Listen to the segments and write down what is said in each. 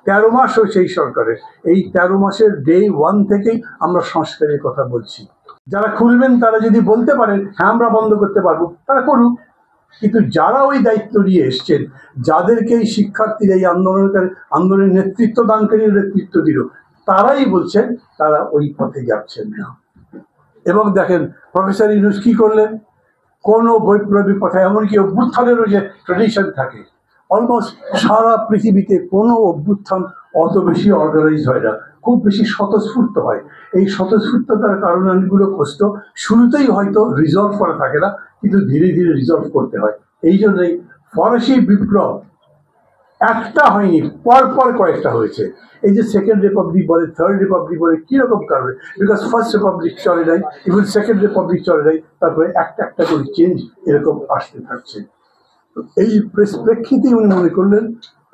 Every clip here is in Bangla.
13 মাস সেই সরকারের। এই 13 মাসের ডে 1 থেকেই আমরা সংস্কারের কথা বলছি। যারা খুলবেন তারা যদি বলতে পারেন হ্যাঁ আমরা বন্ধ করতে পারবো, তারা করুক। কিন্তু যারা ওই দায়িত্ব নিয়ে এসছেন, যাদেরকে এই শিক্ষার্থীরা এই আন্দোলনের নেতৃত্ব দানকারী নেতৃত্ব দিল, তারাই বলছেন তারা ওই পথে যাচ্ছেন না। এবং দেখেন প্রফেসর ইউনূস কি করলেন, কোনো বৈপ্লবিক পথে, এমনকি অভ্যুত্থানেরও যে ট্রেডিশন থাকে, অলমোস্ট সারা পৃথিবীতে কোনো অভ্যুত্থান অত বেশি অর্গানাইজ হয় না, খুব বেশি স্বতঃস্ফূর্ত হয়। এই স্বতঃস্ফূর্ততার কারণগুলো কষ্ট শুরুতেই হয়তো রিজলভ করা থাকে না, কিন্তু ধীরে ধীরে রিজলভ করতে হয়। এই জন্যই ফরাসি বিপ্লব একটা হয়নি, পরপর কয়েকটা হয়েছে। এই যে সেকেন্ড রিপাবলিক বলে, থার্ড রিপাবলিক বলে, কিরকম কারণে? বিকজ ফার্স্ট রিপাবলিক চলে নাই, ইভেন সেকেন্ড রিপাবলিক চলে নাই, তারপরে একটা একটা করে চেঞ্জ এরকম আসতে থাকছে। তো এই প্রেক্ষিতে উনি মনে করলেন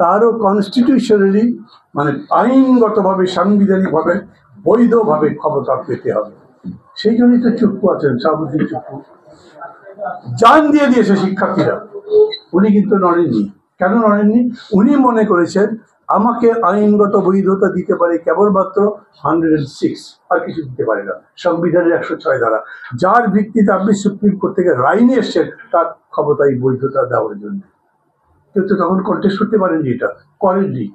তারও কনস্টিটিউশনালি, মানে আইনগতভাবে, সাংবিধানিকভাবে, বৈধভাবে ক্ষমতা পেতে হবে। সেই জন্যই তো চুপ্পু আছেন, শাহাবুদ্দিন চুপ্পু জান দিয়ে দিয়েছে শিক্ষার্থীরা। উনি কিন্তু নড়েননি। কেন নড়েননি? উনি মনে করেছেন আমাকে আইনগত বৈধতা দিতে পারে কেবলমাত্র 106, আর কিছু দিতে পারে না। সংবিধানের 106 ধারা, যার ভিত্তিতে আপনি সুপ্রিম কোর্ট থেকে রায় নিয়ে এসছেন তার ক্ষমতায় বৈধতা দেওয়ার জন্য। কিন্তু তখন কন্টেস্ট করতে পারেননি, এটা করেননি।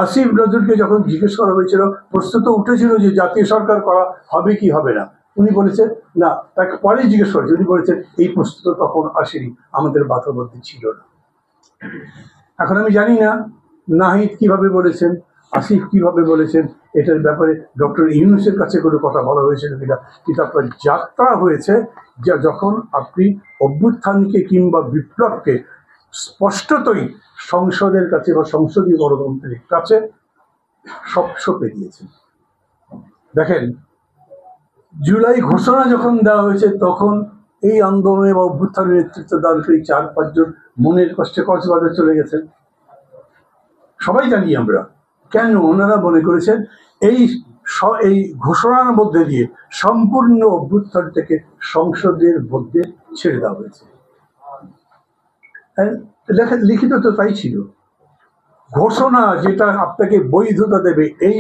আসিফ নজরুলকে যখন জিজ্ঞেস করা হয়েছিল, প্রশ্ন তো উঠেছিল যে জাতীয় সরকার করা হবে কি হবে না, উনি বলেছেন না। তাকে পরে জিজ্ঞেস করেছে, উনি বলেছেন এই প্রশ্ন তো তখন আসেনি, আমাদের মাথার মধ্যে ছিল না। এখন আমি জানি না নাহিদ কিভাবে বলেছেন, আসিফ কিভাবে বলেছেন, এটার ব্যাপারে ডক্টর ইউনূসের কাছে কোনো কথা বলা হয়েছিল কিনা। কিন্তু আপনার যাত্রা হয়েছে যে যখন আপনি অভ্যুত্থানকে কিংবা বিপ্লবকে স্পষ্টতই সংসদের কাছে বা সংসদীয় গণতন্ত্রের কাছে সঁপে দিয়েছেন। দেখেন, জুলাই ঘোষণা যখন দেওয়া হয়েছে তখন এই আন্দোলনে বা অভ্যুত্থানের নেতৃত্ব দানকারী 4-5 জন মনের কষ্টে কক্সবাজার চলে গেছেন। সবাই জানি আমরা কেন। ওনারা মনে করেছেন এই ঘোষণার মধ্যে দিয়ে সম্পূর্ণ অভ্যুত্থানটাকে সংসদের মধ্যে ছেড়ে দেওয়া হয়েছে। লিখিত তো তাই ছিল। ঘোষণা যেটা আপনাকে বৈধতা দেবে, এই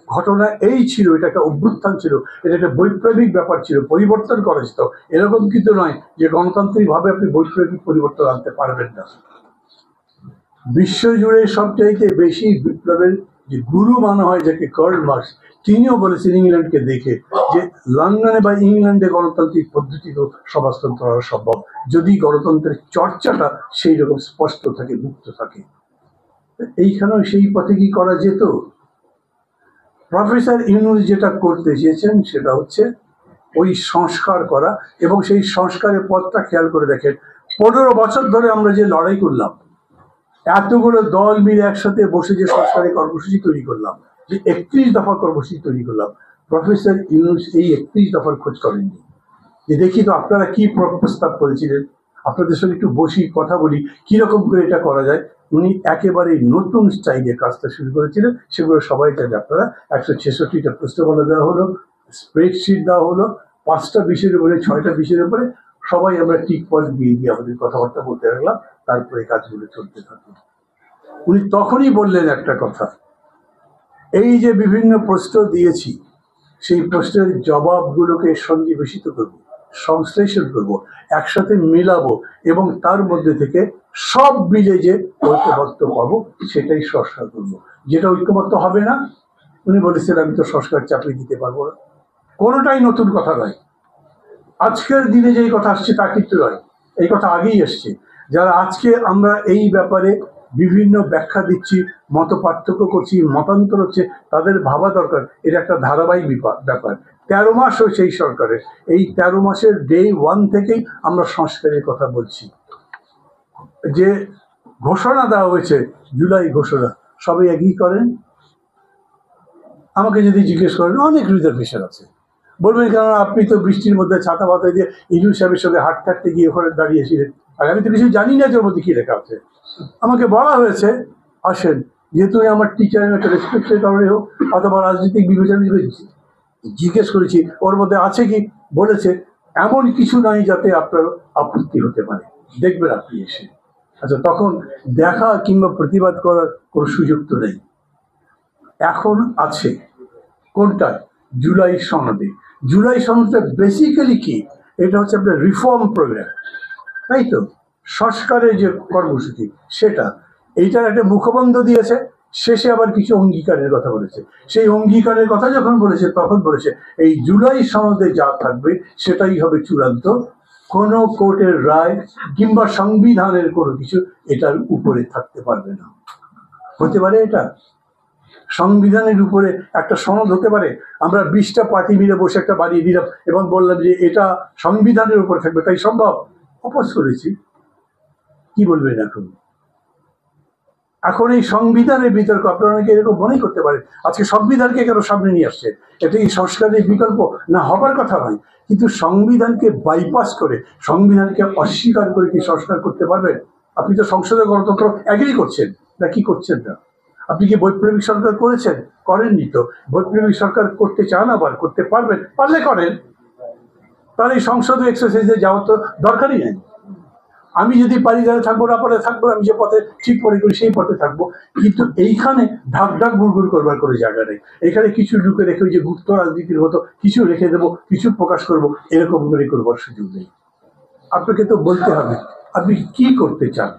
ঘটনা এই ছিল, এটা একটা অভ্যুত্থান ছিল, এটা একটা বৈপ্লবিক ব্যাপার ছিল, পরিবর্তন করা যেত। এরকম কিন্তু নয় যে গণতান্ত্রিক ভাবে আপনি বৈপ্লবিক পরিবর্তন আনতে পারবেন না। বিশ্বজুড়ে সবচাইতে বেশি বিপ্লবের যে গুরু মানা হয় যাকে কার্ল মার্কস, তিনিও বলেছেন ইংল্যান্ডকে দেখে যে লন্ডনে বা ইংল্যান্ডে গণতান্ত্রিক পদ্ধতিতেও সমাজতন্ত্র করা সম্ভব, যদি গণতন্ত্রের চর্চাটা সেই রকম স্পষ্ট থাকে, মুক্ত থাকে। এইখানেও সেই পথে কি করা যেত? প্রফেসর ইউনূস যেটা করতে চেয়েছেন সেটা হচ্ছে ওই সংস্কার করা, এবং সেই সংস্কারের পথটা খেয়াল করে দেখেন। 15 বছর ধরে আমরা যে লড়াই করলাম, এতগুলো দল মিলে একসাথে বসে যে সংস্কারের কর্মসূচি তৈরি করলাম, যে 31 দফা কর্মসূচি তৈরি করলাম, প্রফেসর ইউনূস এই 31 দফার খোঁজ করেননি। যে দেখি তো আপনারা কি প্রস্তাব করেছিলেন, আপনাদের সঙ্গে একটু বসি, কথা বলি, কিরকম করে এটা করা যায়। উনি একেবারে নতুন স্টাইলে কাজটা শুরু করেছিলেন। সেগুলো সবাই জানে। আপনারা 166টা প্রস্তাবনা দেওয়া হলো, স্প্রেডশিট দেওয়া হলো, 5টা বিষয়ের উপরে 6টা বিষয়ের উপরে সবাই আমরা টিক পয়েন্ট দিয়ে আমাদের কথাবার্তা বলতে লাগলাম। তারপরে কাজগুলো চলতে থাকলো। উনি তখনই বললেন একটা কথা, এই যে বিভিন্ন প্রশ্ন দিয়েছি সেই প্রশ্নের জবাবগুলোকে সন্নিবেশিত করবো, সংশ্লেষণ করবো, একসাথে মিলাবো, এবং তার মধ্যে থেকে সব মিলে যে ঐক্যবদ্ধ পাবো সেটাই সংস্কার করবো। যেটা ঐক্যবদ্ধ হবে না, উনি বলেছেন আমি তো সংস্কার চাপিয়ে দিতে পারবো না। কোনোটাই নতুন কথা নয়। আজকের দিনে যেই কথা আসছে তা কিন্তু নয়, এই কথা আগেই এসছে। যারা আজকে আমরা এই ব্যাপারে বিভিন্ন ব্যাখ্যা দিচ্ছি, মত পার্থক্য করছি, মতান্তর হচ্ছে, তাদের ভাবা দরকার এটা একটা ধারাবাহিক ব্যাপার। 13 মাস হয়েছে এই সরকারের। এই 13 মাসের ডে 1 থেকেই আমরা সংস্কারের কথা বলছি। যে ঘোষণা দেওয়া হয়েছে, জুলাই ঘোষণা, সবাই এগ্রি করেন? আমাকে যদি জিজ্ঞেস করেন, অনেক রিজার্ভেশন আছে। বলবেন কেন আপনি তো বৃষ্টির মধ্যে ছাতা মাথায় দিয়ে ইউনূস সাহেবের সঙ্গে হাঁটতে গিয়ে ওখানে দাঁড়িয়েছিলেন, আর আমি তো কিছু জানি না যে ওর মধ্যে কি লেখা আছে। আমাকে বলা হয়েছে আসেন, যেহেতু আমার টিচার, একটা রেসপেক্টের কারণে হোক অথবা রাজনৈতিক বিবেচনা জিজ্ঞেস করেছি ওর মধ্যে আছে কি, বলেছে এমন কিছু নাই যাতে আপনার আপত্তি হতে পারে, দেখবেন আপনি এসে। আচ্ছা, তখন দেখা কিংবা প্রতিবাদ করার কোনো সুযোগ তো নেই। এখন আছে কোনটা? জুলাই সনদে। জুলাই সনদটা বেসিক্যালি কি? এটা হচ্ছে আপনার রিফর্ম প্রোগ্রাম, তাই তো, সংস্কারের যে কর্মসূচি সেটা। এইটার একটা মুখবন্ধ দিয়েছে, শেষে আবার কিছু অঙ্গীকারের কথা বলেছে। সেই অঙ্গীকারের কথা যখন বলেছে তখন বলেছে এই জুলাই সনদে যা থাকবে সেটাই হবে চূড়ান্ত, কোনো কোর্টের রায় কিংবা সংবিধানের কোনো কিছু এটার উপরে থাকতে পারবে না। হতে পারে এটা? সংবিধানের উপরে একটা সনদ হতে পারে? আমরা 20টা পার্টি মিলে বসে একটা বানিয়ে দিলাম এবং বললাম যে এটা সংবিধানের উপর থাকবে, তাই সম্ভব? অপোজ করেছি। কি বলবেন এখন? এখন এই সংবিধানের বিতর্ক আপনারা অনেকে এরকম মনেই করতে পারেন আজকে সংবিধানকে কেন সামনে নিয়ে আসছে, এটা কি সংস্কারের বিকল্প? না, হবার কথা নয়, কিন্তু সংবিধানকে বাইপাস করে, সংবিধানকে অস্বীকার করে কি সংস্কার করতে পারবেন? আপনি তো সংসদীয় গণতন্ত্র এগ্রি করছেন না, কি করছেন না? আপনি কি বৈপ্লবিক সরকার করেছেন? করেননি তো। বৈপ্লবিক সরকার করতে চান, আবার করতে পারবেন, পারলে করেন, তাহলে এই সংসদীয় এক্সারসাইজে যাওয়ার তো দরকারই নেই। আমি যদি পারি যারা থাকবো, না পারে থাকবো, আমি যে পথে ঠিক মনে করি সেই পথে থাকবো, কিন্তু এইখানে ঢাক ঢাক গুড়গুড় করবার কোনো জায়গা নেই। এখানে কিছু লুকে রেখে ওই যে গুপ্ত রাজনীতির মতো কিছু রেখে দেবো, কিছু প্রকাশ করবো, এরকম করে করবার সুযোগ নেই। আপনাকে তো বলতে হবে আপনি কি করতে চান,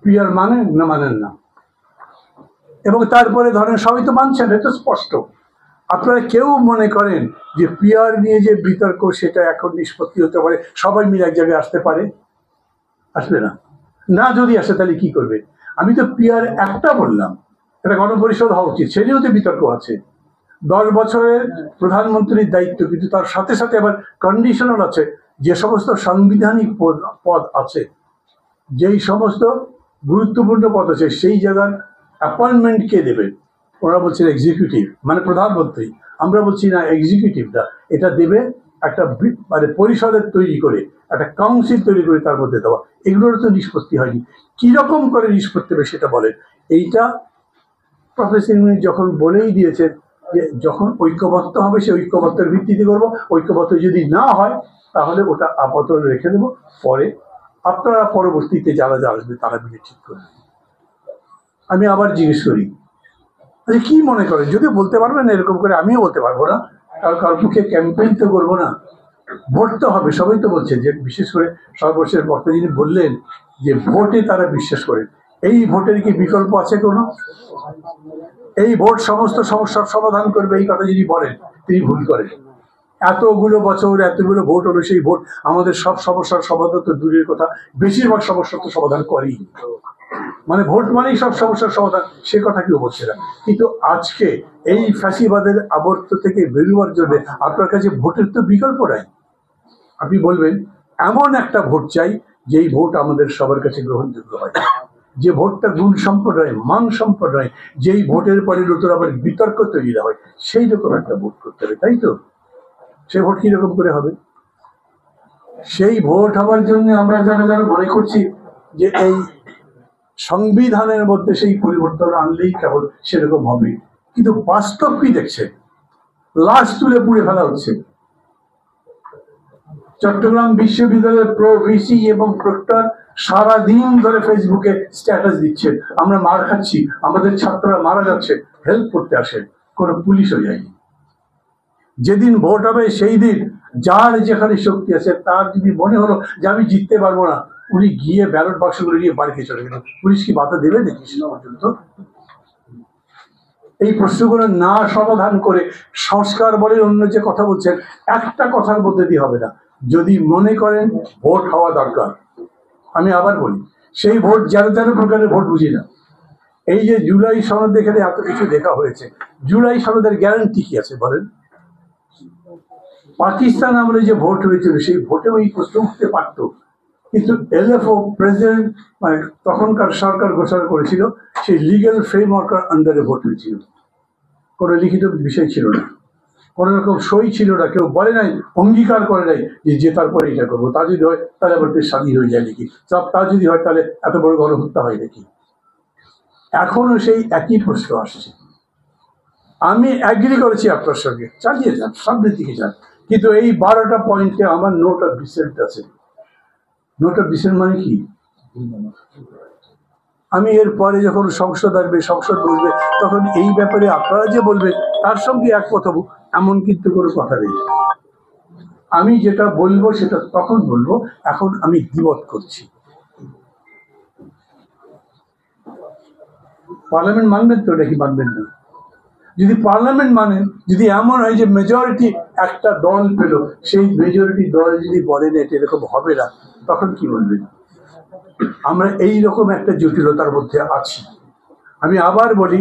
পিআর মানেন না মানেন না। এবং তারপরে ধরেন সবাই তো মানছেন, এটা স্পষ্ট। আপনারা কেউ মনে করেন যে পিআর নিয়ে যে বিতর্ক সেটা এখন নিষ্পত্তি হতে পারে, সবাই মিলে এক জায়গায় আসতে পারে? আসবে না। না যদি আসে তাহলে কি করবে? আমি তো পিআর একটা বললাম, এটা গণপরিষদ হওয়া উচিত, সে নিয়েও তো বিতর্ক আছে। 10 বছরের প্রধানমন্ত্রীর দায়িত্ব, কিন্তু তার সাথে সাথে আবার কন্ডিশনাল আছে। যে সমস্ত সাংবিধানিক পদ আছে, যেই সমস্ত গুরুত্বপূর্ণ পদ আছে, সেই জায়গার অ্যাপয়েন্টমেন্ট কে দেবেন? ওরা বলছেন এক্সিকিউটিভ, মানে প্রধানমন্ত্রী। আমরা বলছি না, এক্সিকিউটিভটা এটা দেবে একটা মানে পরিষদের তৈরি করে, একটা কাউন্সিল তৈরি করে তার মধ্যে দেওয়া। এগুলোর তো নিষ্পত্তি হয়নি। কিরকম করে নিষ্পত্তি হবে সেটা বলেন। এইটা প্রফেসর যখন বলেই দিয়েছেন যে যখন ঐক্যবদ্ধ হবে সে ঐক্যবদ্ধের ভিত্তিতে করবো, ঐক্যবদ্ধ যদি না হয় তাহলে ওটা আপাতত রেখে দেবো, পরে আপনারা পরবর্তীতে যারা যা আসবে তারা মিলে ঠিক করবে। আমি আবার জিজ্ঞেস করি, আচ্ছা কি মনে করেন? যদি বলতে পারবেন এরকম করে, আমিও বলতে পারবো না, কারণ কারোর পক্ষে ক্যাম্পেইন তো করবো না। ভোট তো হবে, সবাই তো বলছে, যে বিশেষ করে সর্বশেষ বক্তা যিনি বললেন যে ভোটে তারা বিশ্বাস করেন। এই ভোটের কি বিকল্প আছে কোনো? এই ভোট সমস্ত সমস্যার সমাধান করবে এই কথা যদি বলেন, তিনি ভুল করেন। এতগুলো বছর এতগুলো ভোট হলো, সেই ভোট আমাদের সব সমস্যার সমাধান তো দূরের কথা, বেশিরভাগ সমস্যার তো সমাধান করেই। মানে ভোট মানেই সব সমস্যার সমাধান, সে কথা কেউ বলছে না। কিন্তু আজকে এই ফ্যাসিবাদের আবর্ত থেকে বেরোবার জন্য আপনার কাছে ভোটের তো বিকল্প নাই। আপনি বলবেন এমন একটা ভোট চাই যেই ভোট আমাদের সবার কাছে গ্রহণযোগ্য হয়, যে ভোটটা গুণ সম্পদ নয়, মান সম্পদ নয়, যেই ভোটের পরে নতুন আবার বিতর্ক তৈরি না হয়, সেই রকম একটা ভোট করতে হবে, তাই তো? সেই ভোট কিরকম করে হবে? সেই ভোট হওয়ার জন্য আমরা যারা যারা মনে করছি যে এই সংবিধানের মধ্যে সেই পরিবর্তন আনলেই কেবল সেরকম হবে, কিন্তু বাস্তব কি দেখছে? লাশ তুলে পুড়ে ফেলা হচ্ছে। চট্টগ্রাম বিশ্ববিদ্যালয়ের প্রো ভিসি এবং প্রক্টর সারাদিন ধরে ফেসবুকে স্ট্যাটাস দিচ্ছে, আমরা মার খাচ্ছি, আমাদের ছাত্ররা মারা যাচ্ছে, হেল্প করতে আসে, কোনো পুলিশও যায়নি। যেদিন ভোট হবে সেই দিন যার যেখানে শক্তি আছে, তার যদি মনে হলো যে আমি জিততে পারবো না, উনি গিয়ে ব্যালট বাক্সগুলো নিয়ে বাড়িতে চলে গেল। পুলিশ কি বাধা দেবে নাকি সেটা পর্যন্ত? এই প্রশ্নগুলো না সমাধান করে সংস্কার বলে অন্য যে কথা বলছেন, একটা কথার মধ্যে দিয়ে হবে না। যদি মনে করেন ভোট হওয়া দরকার, আমি আবার বলি, সেই ভোট যেন তেন প্রকারের ভোট বুঝি না। এই যে জুলাই সনদ এখানে এত কিছু দেখা হয়েছে, জুলাই সনদের গ্যারান্টি কি আছে বলেন? পাকিস্তান আমলে যে ভোট হয়েছিল সেই ভোটে ওই প্রশ্ন উঠতে পারতো, কিন্তু এলএফও প্রেসিডেন্ট মানে তখনকার সরকার ঘোষণা করেছিল সেই লিগ্যাল ফ্রেমওয়ার্কের আন্ডারে ভোট হয়েছিল, কোনো লিখিত বিষয় ছিল না, কোনো রকম সই ছিল না, কেউ বলে নাই, অঙ্গীকার করে নাই যে জেতার পরে এটা করবো। তা যদি হয় তাহলে আবার দেশ স্বাধীন হয়ে যায় নাকি? তা যদি হয় তাহলে এত বড় গণহত্যা হয় নাকি? এখনো সেই একই প্রশ্ন আসছে। আমি অ্যাগ্রি করেছি আপনার সঙ্গে, চালিয়ে যান, সামনের দিকে যান, কিন্তু এই 12টা পয়েন্টে আমার নোট অফ ডিসেন্ট আছে। নোট অফ ডিসেন্ট মানে কি? আমি এর পরে যখন সংসদ আসবে, সংসদ বসবে, তখন এই ব্যাপারে আপনারা যে বলবেন তার সঙ্গে একমত হবো এমন কিন্তু কোনো কথা নেই। আমি যেটা বলবো সেটা তখন বলবো, এখন আমি দ্বিমত করছি। পার্লামেন্ট মানবেন তো নাকি মানবেন না? যদি পার্লামেন্ট মানেন, যদি এমন হয় যে মেজরিটি একটা দল পেল, সেই মেজরিটি দল যদি বলেন এটা এরকম হবে না, তখন কি বলবেন? আমরা এই রকম একটা জটিলতার মধ্যে আছি। আমি আবার বলি,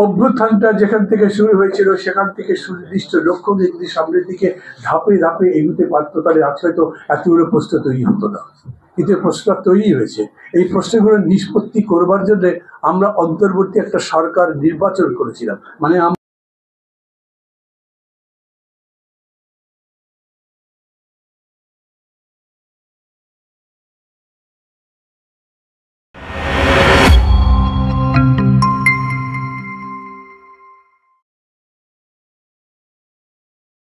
অভ্যুত্থানটা যেখান থেকে শুরু হয়েছিল সেখান থেকে সুনির্দিষ্ট লক্ষ্য যদি সামনের দিকে ধাপে ধাপে এগোতে পারতো, তাহলে আজকে হয়তো এতগুলো প্রশ্ন তৈরি হতো না। কিন্তু এই প্রশ্নটা তৈরি হয়েছে। এই প্রশ্নগুলো নিষ্পত্তি করবার জন্য আমরা অন্তর্বর্তী একটা সরকার নির্বাচন করেছিলাম, মানে